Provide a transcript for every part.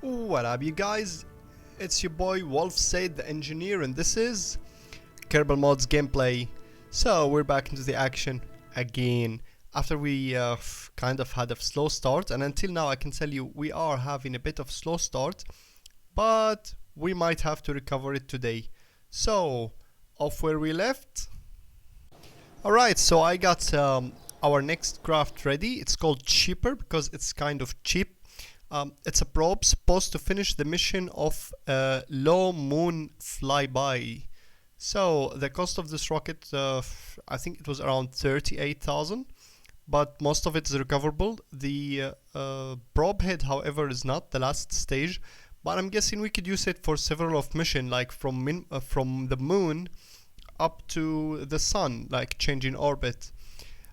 What up, you guys? It's your boy Wolf Said the Engineer, and this is KSP Mods gameplay. So we're back into the action again after we kind of had a slow start, and until now I can tell you we are having a bit of slow start, but we might have to recover it today. So off where we left. Alright, so I got our next craft ready. It's called Cheaper because it's kind of cheap. It's a probe supposed to finish the mission of low moon flyby. So the cost of this rocket, I think it was around 38,000, but most of it is recoverable. The probe head, however, is not the last stage, but I'm guessing we could use it for several of mission, like from the moon up to the sun, like changing orbit.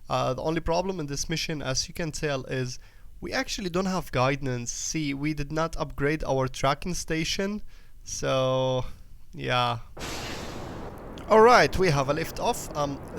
The only problem in this mission, as you can tell, is we actually don't have guidance. See, we did not upgrade our tracking station, so yeah. Alright, we have a lift off.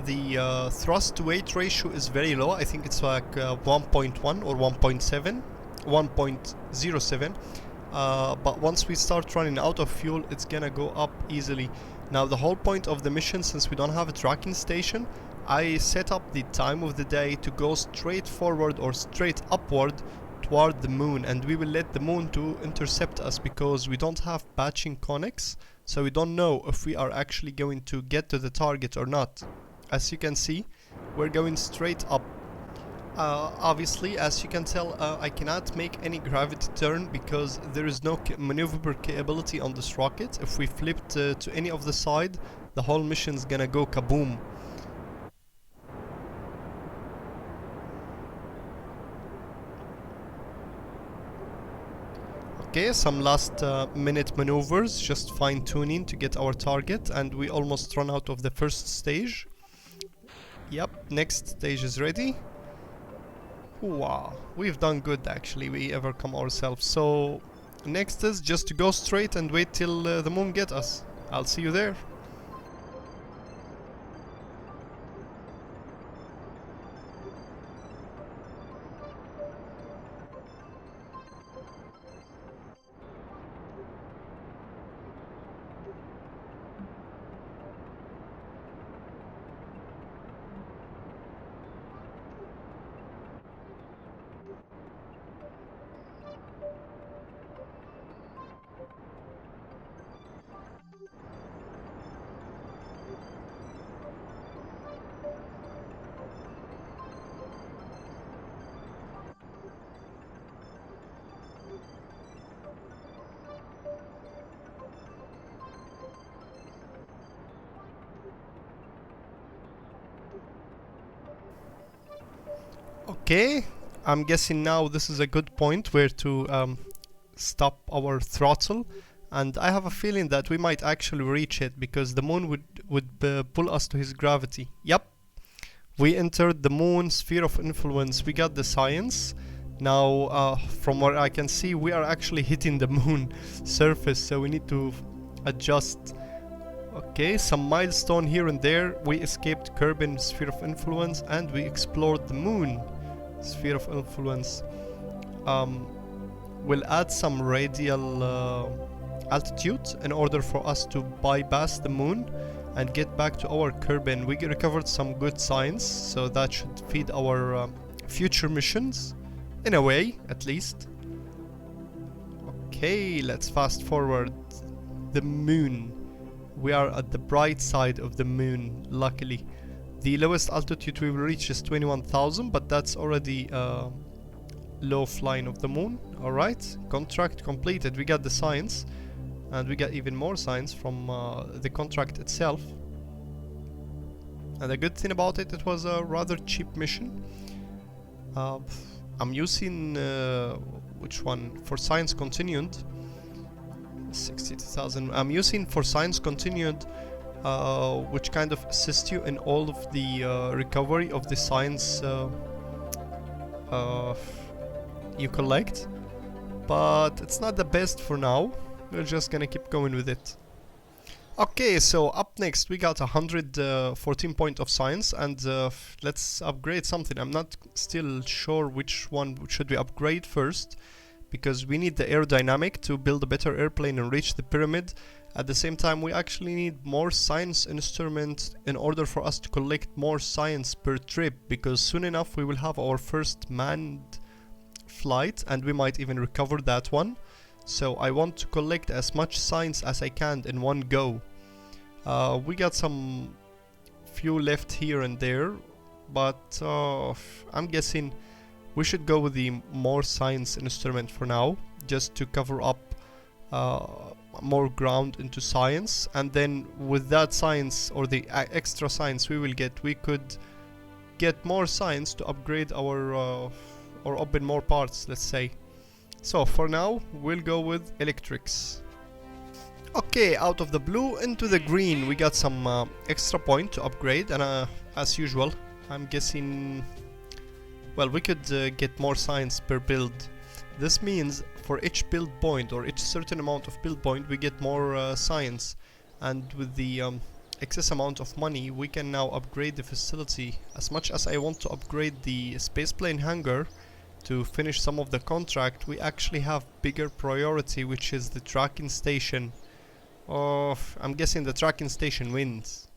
The thrust to weight ratio is very low. I think it's like 1.1 or 1.7, 1.07. But once we start running out of fuel, it's gonna go up easily. Now the whole point of the mission, since we don't have a tracking station, I set up the time of the day to go straight forward or straight upward toward the moon, and we will let the moon to intercept us because we don't have patching connects, so we don't know if we are actually going to get to the target or not. As you can see, we're going straight up. Obviously, as you can tell, I cannot make any gravity turn because there is no maneuverable capability on this rocket. If we flipped to any of the side, the whole mission's gonna go kaboom. Okay, some last minute maneuvers, just fine tuning to get our target, and we almost run out of the first stage. Yep, next stage is ready. Wow, we've done good actually, we overcome ourselves. So next is just to go straight and wait till the moon get us. I'll see you there. Okay, I'm guessing now this is a good point where to stop our throttle, and I have a feeling that we might actually reach it because the moon would pull us to his gravity. Yep, we entered the moon sphere of influence. We got the science. Now from what I can see, we are actually hitting the moon surface, so we need to adjust. Okay, some milestone here and there. We escaped Kerbin sphere of influence and we explored the moon sphere of influence. We'll add some radial altitude in order for us to bypass the moon and get back to our Kerbin. We recovered some good science, so that should feed our future missions, in a way, at least. Okay, let's fast forward. The moon. We are at the bright side of the moon, luckily. The lowest altitude we will reach is 21,000, but that's already low flying of the moon. Alright, contract completed. We got the science, and we got even more science from the contract itself. And the good thing about it, it was a rather cheap mission. I'm using which one? For science continued. 62,000. I'm using for science continued, which kind of assists you in all of the recovery of the science you collect, but it's not the best for now. We're just gonna keep going with it. Okay, so up next we got 114 point of science, and let's upgrade something. I'm not still sure which one should we upgrade first, because we need the aerodynamic to build a better airplane and reach the pyramid. At the same time, we actually need more science instruments in order for us to collect more science per trip, because soon enough we will have our first manned flight and we might even recover that one. So I want to collect as much science as I can in one go. We got some few left here and there, but I'm guessing we should go with the more science instrument for now, just to cover up more ground into science, and then with that science or the extra science we will get, we could get more science to upgrade our or open more parts, let's say. So for now we'll go with electrics. Okay, out of the blue into the green we got some extra point to upgrade, and as usual I'm guessing, well, we could get more science per build. This means for each build point or each certain amount of build point we get more science, and with the excess amount of money we can now upgrade the facility. As much as I want to upgrade the spaceplane hangar to finish some of the contract, we actually have bigger priority, which is the tracking station. I'm guessing the tracking station wins.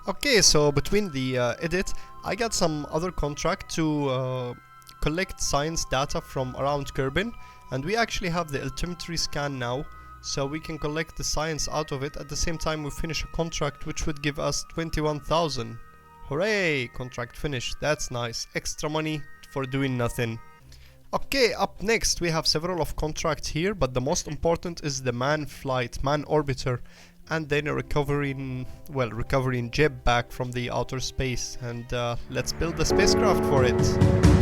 Okay, so between the edit I got some other contract to collect science data from around Kerbin, and we actually have the altimetry scan now, so we can collect the science out of it. At the same time we finish a contract which would give us 21,000. Hooray! Contract finished. That's nice. Extra money for doing nothing. Okay, up next we have several of contracts here, but the most important is the man flight, man orbiter, and then a recovering Jeb back from the outer space, and let's build the spacecraft for it.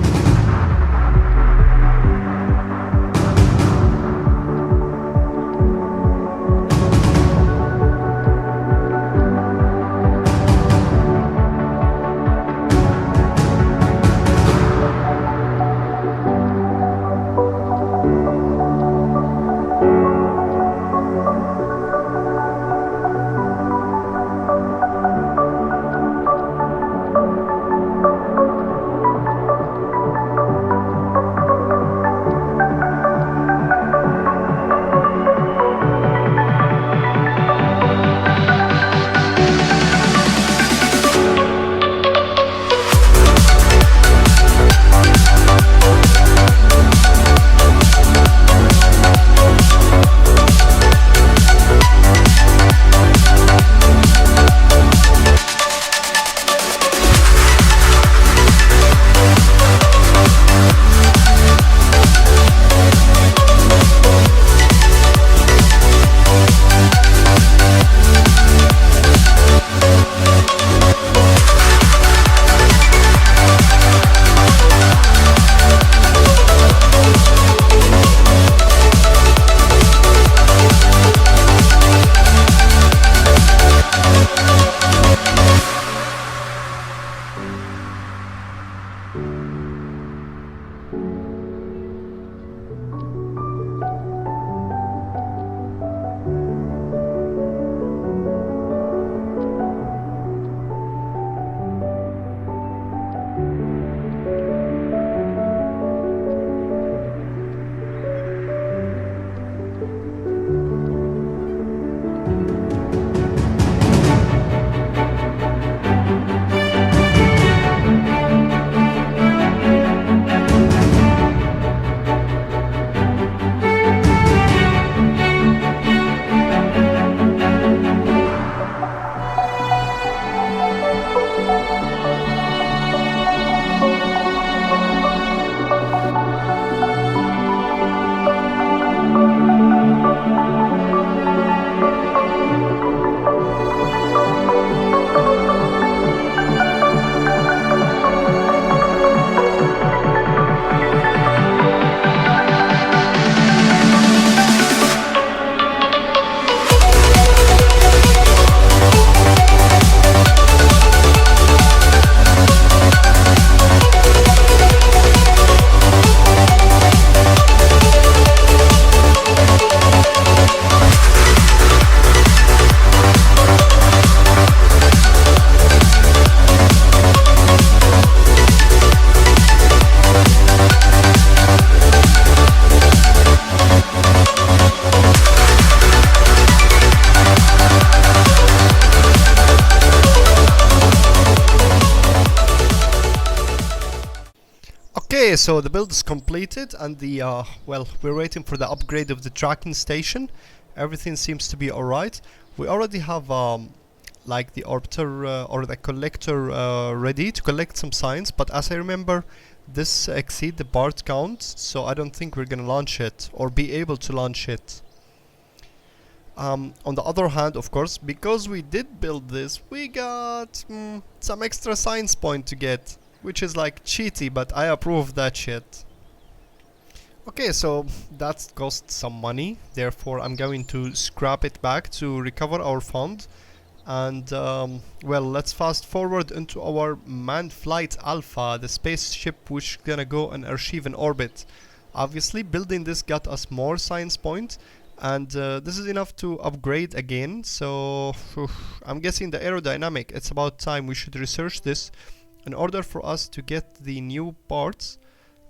Okay, so the build is completed and the well, we're waiting for the upgrade of the tracking station. Everything seems to be alright. We already have like the orbiter or the collector ready to collect some signs, but as I remember, this exceed the part count, so I don't think we're gonna launch it or be able to launch it. On the other hand, of course, because we did build this, we got some extra science point to get, which is like cheaty, but I approve that shit. Okay, so that cost some money, therefore I'm going to scrap it back to recover our fund. And well, let's fast forward into our manned flight alpha, the spaceship which gonna go and achieve in orbit. Obviously building this got us more science points, and this is enough to upgrade again, so I'm guessing the aerodynamic, it's about time we should research this in order for us to get the new parts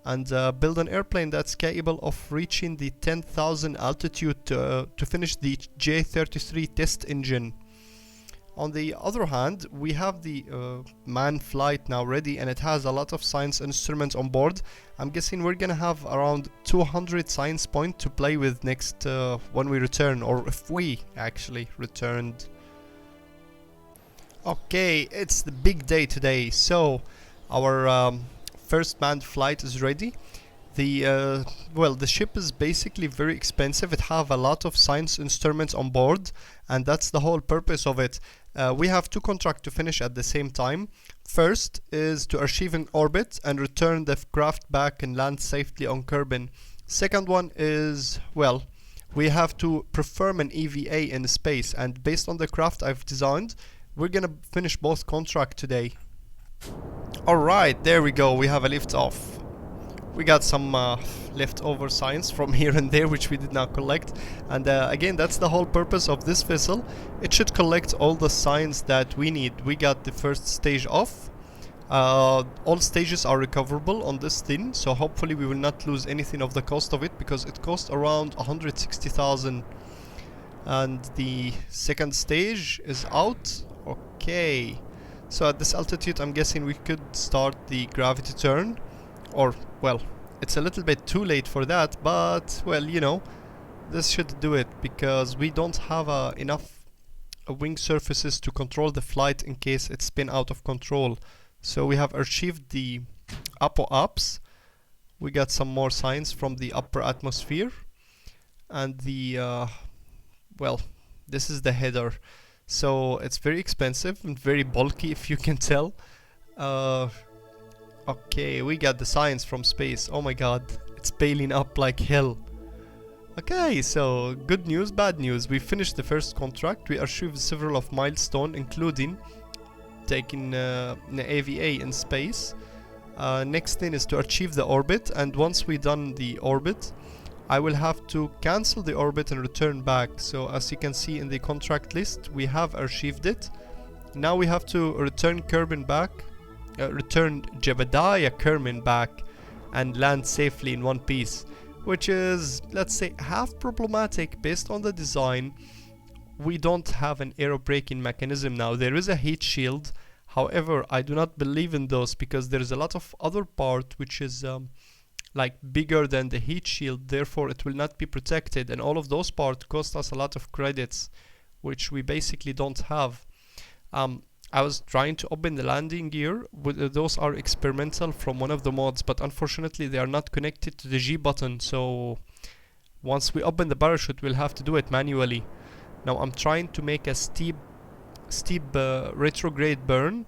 and build an airplane that's capable of reaching the 10,000 altitude to finish the J-33 test engine. On the other hand, we have the manned flight now ready, and it has a lot of science instruments on board. I'm guessing we're gonna have around 200 science points to play with next when we return, or if we actually returned. Okay, it's the big day today, so our first manned flight is ready. The well, the ship is basically very expensive. It have a lot of science instruments on board, and that's the whole purpose of it. We have two contracts to finish at the same time. First is to achieve an orbit and return the craft back and land safely on Kerbin. Second one is, well, we have to perform an EVA in space, and based on the craft I've designed, we're gonna finish both contracts today. Alright, there we go, we have a lift off. We got some leftover science from here and there which we did not collect, and again, that's the whole purpose of this vessel. It should collect all the science that we need. We got the first stage off. All stages are recoverable on this thing, so hopefully we will not lose anything of the cost of it, because it cost around 160,000. And the second stage is out. Okay, so at this altitude I'm guessing we could start the gravity turn, or well, it's a little bit too late for that, but well, you know, this should do it, because we don't have enough wing surfaces to control the flight in case it's spin out of control. So we have achieved the upper ups. We got some more science from the upper atmosphere, and the well, this is the header, so it's very expensive and very bulky, if you can tell. Okay, we got the science from space. Oh my god, it's piling up like hell. Okay, so good news, bad news. We finished the first contract. We achieved several of milestones, including taking an AVA in space. Next thing is to achieve the orbit, and once we done the orbit, I will have to cancel the orbit and return back. So as you can see in the contract list, we have achieved it. Now we have to return Kerbin back, return Jebediah Kerman back, and land safely in one piece, which is, let's say, half problematic based on the design. We don't have an aero braking mechanism now. There is a heat shield, however I do not believe in those, because there is a lot of other part which is like bigger than the heat shield, therefore it will not be protected, and all of those parts cost us a lot of credits, which we basically don't have. I was trying to open the landing gear, those are experimental from one of the mods, but unfortunately they are not connected to the G button, so once we open the parachute we'll have to do it manually. Now I'm trying to make a steep retrograde burn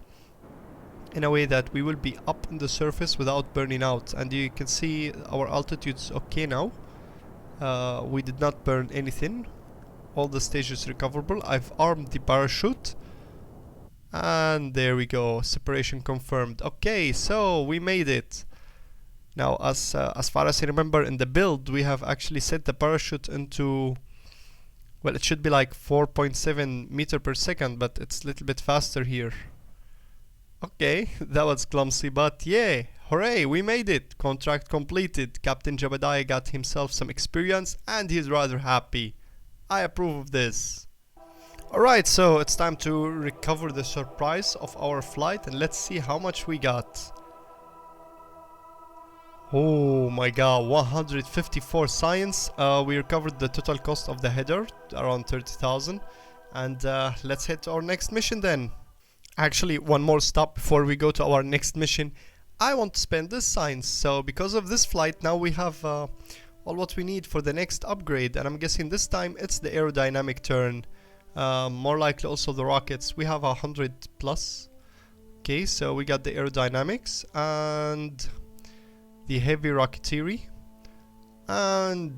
in a way that we will be up in the surface without burning out, and you can see our altitude's okay now. We did not burn anything, all the stages recoverable. I've armed the parachute, and there we go, separation confirmed. Okay, so we made it. Now as far as I remember, in the build we have actually set the parachute into, well, it should be like 4.7 meter per second, but it's a little bit faster here. Okay, that was clumsy, but yeah, hooray, we made it. Contract completed. Captain Jebediah got himself some experience and he's rather happy. I approve of this. Alright, so it's time to recover the surprise of our flight, and let's see how much we got. Oh my god, 154 science. We recovered the total cost of the header, around 30,000. And let's head to our next mission then. Actually, one more stop before we go to our next mission. I want to spend this science, so because of this flight now we have all what we need for the next upgrade, and I'm guessing this time it's the aerodynamic turn. More likely also the rockets. We have 100 plus. Okay, so we got the aerodynamics and the heavy rocketry, and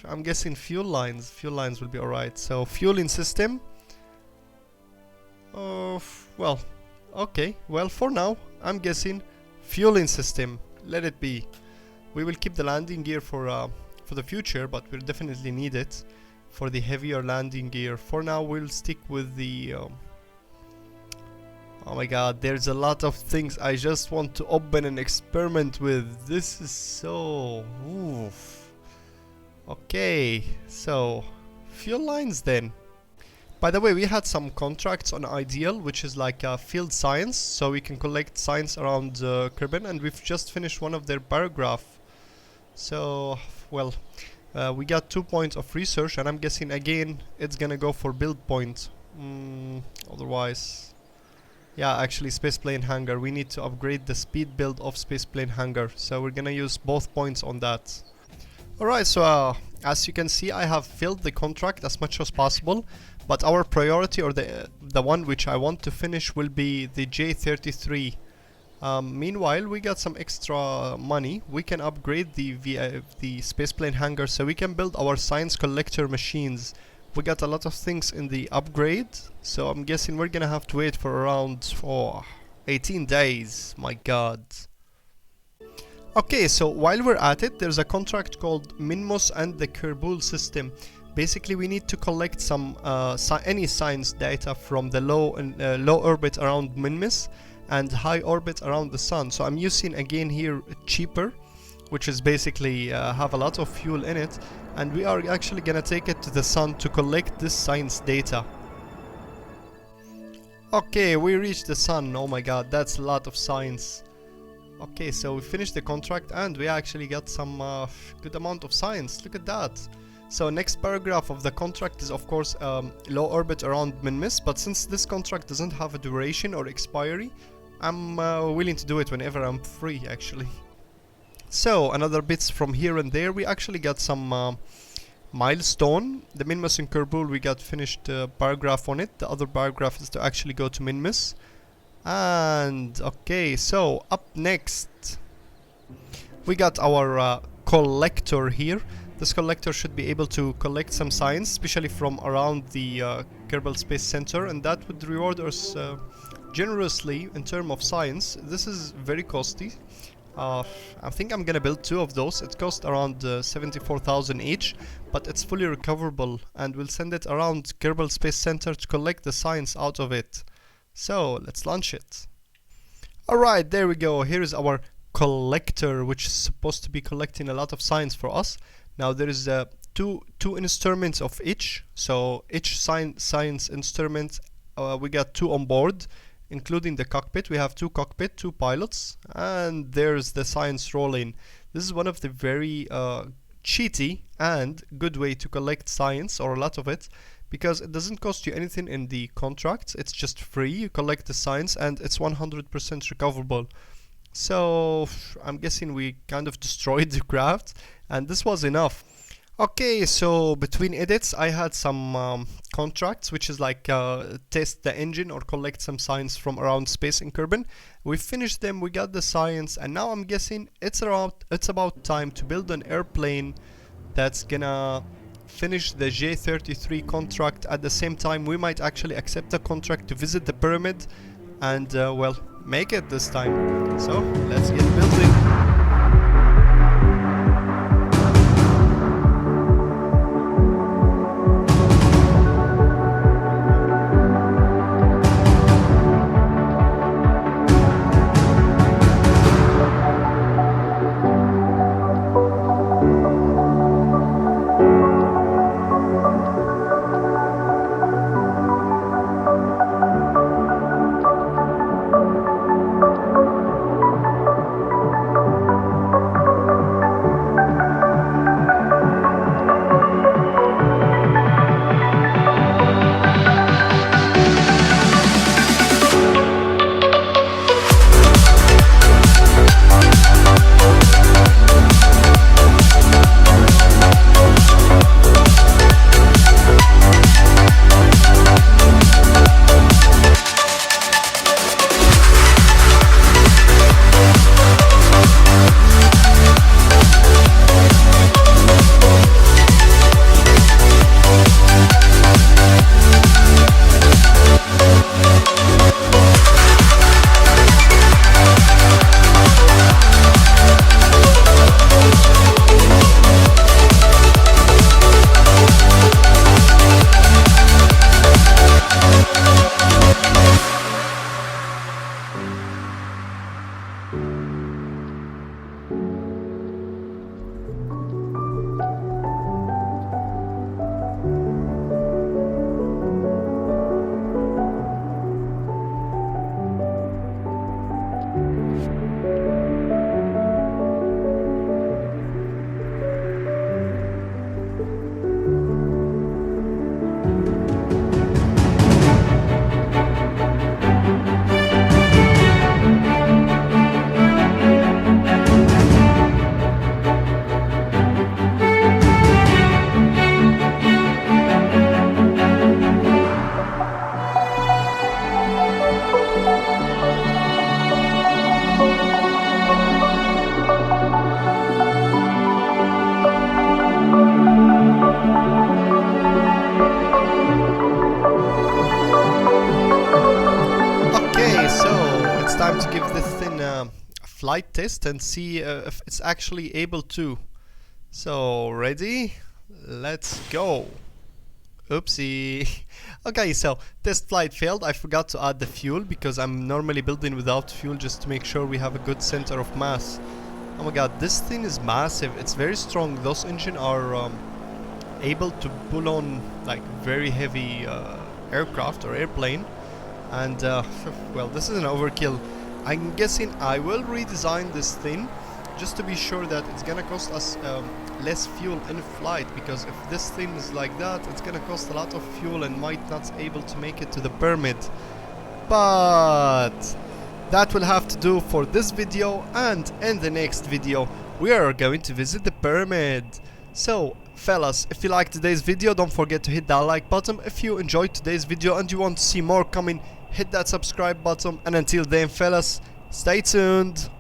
I'm guessing fuel lines will be alright. So fueling system, well, okay, well, for now I'm guessing fueling system, let it be. We will keep the landing gear for the future, but we'll definitely need it for the heavier landing gear. For now we'll stick with the oh my god, there's a lot of things I just want to open and experiment with. This is so... oof. Okay, so fuel lines then. By the way, we had some contracts on Ideal, which is like field science, so we can collect science around Kerbin, and we've just finished one of their paragraph. So, well, we got 2 points of research, and I'm guessing again it's gonna go for build point. Otherwise, yeah, actually spaceplane hangar. We need to upgrade the speed build of spaceplane hangar, so we're gonna use both points on that. Alright, so as you can see, I have filled the contract as much as possible, but our priority, or the one which I want to finish, will be the J33. Meanwhile, we got some extra money. We can upgrade the spaceplane hangar, so we can build our science collector machines. We got a lot of things in the upgrade, so I'm guessing we're gonna have to wait for around 18 days. My god. Okay, so while we're at it, there's a contract called Minmus and the Kerbal system. Basically, we need to collect some any science data from the low orbit around Minmus and high orbit around the sun. So I'm using again here cheaper, which is basically have a lot of fuel in it, and we are actually gonna take it to the sun to collect this science data. Okay, we reached the sun. Oh my god, that's a lot of science. Okay, so we finished the contract and we actually got some good amount of science. Look at that. So next paragraph of the contract is of course low orbit around Minmus, but since this contract doesn't have a duration or expiry, I'm willing to do it whenever I'm free actually. So another bits from here and there. We actually got some milestone. The Minmus and Kerbal, we got finished paragraph on it. The other paragraph is to actually go to Minmus. And okay, so up next we got our collector here. This collector should be able to collect some science, especially from around the Kerbal Space Center, and that would reward us generously in terms of science. This is very costly. I think I'm gonna build 2 of those. It costs around 74,000 each, but it's fully recoverable, and we'll send it around Kerbal Space Center to collect the science out of it. So let's launch it. Alright, there we go. Here is our collector, which is supposed to be collecting a lot of science for us. Now there is two instruments of each. So each science instrument, we got 2 on board, including the cockpit. We have 2 cockpit, 2 pilots, and there's the science rolling. This is one of the very cheaty and good way to collect science, or a lot of it, because it doesn't cost you anything in the contracts. It's just free. You collect the science and it's 100% recoverable. So I'm guessing we kind of destroyed the craft, and this was enough. Okay, so between edits I had some contracts, which is like test the engine or collect some science from around space in Kerbin. We finished them, we got the science, and now I'm guessing it's about time to build an airplane that's gonna finish the J33 contract. At the same time, we might actually accept a contract to visit the pyramid and well, make it this time. So let's get building. flight test and see if it's actually able to. So ready? Let's go. Oopsie. Okay, so test flight failed. I forgot to add the fuel because I'm normally building without fuel just to make sure we have a good center of mass. Oh my god, this thing is massive. It's very strong. Those engines are able to pull on like very heavy aircraft or airplane. And well, this is an overkill. I'm guessing I will redesign this thing just to be sure that it's gonna cost us less fuel in flight, because if this thing is like that, it's gonna cost a lot of fuel and might not able to make it to the pyramid. But that will have to do for this video, and in the next video we are going to visit the pyramid. So fellas, if you liked today's video, don't forget to hit that like button. If you enjoyed today's video and you want to see more coming, hit that subscribe button, and until then fellas, stay tuned.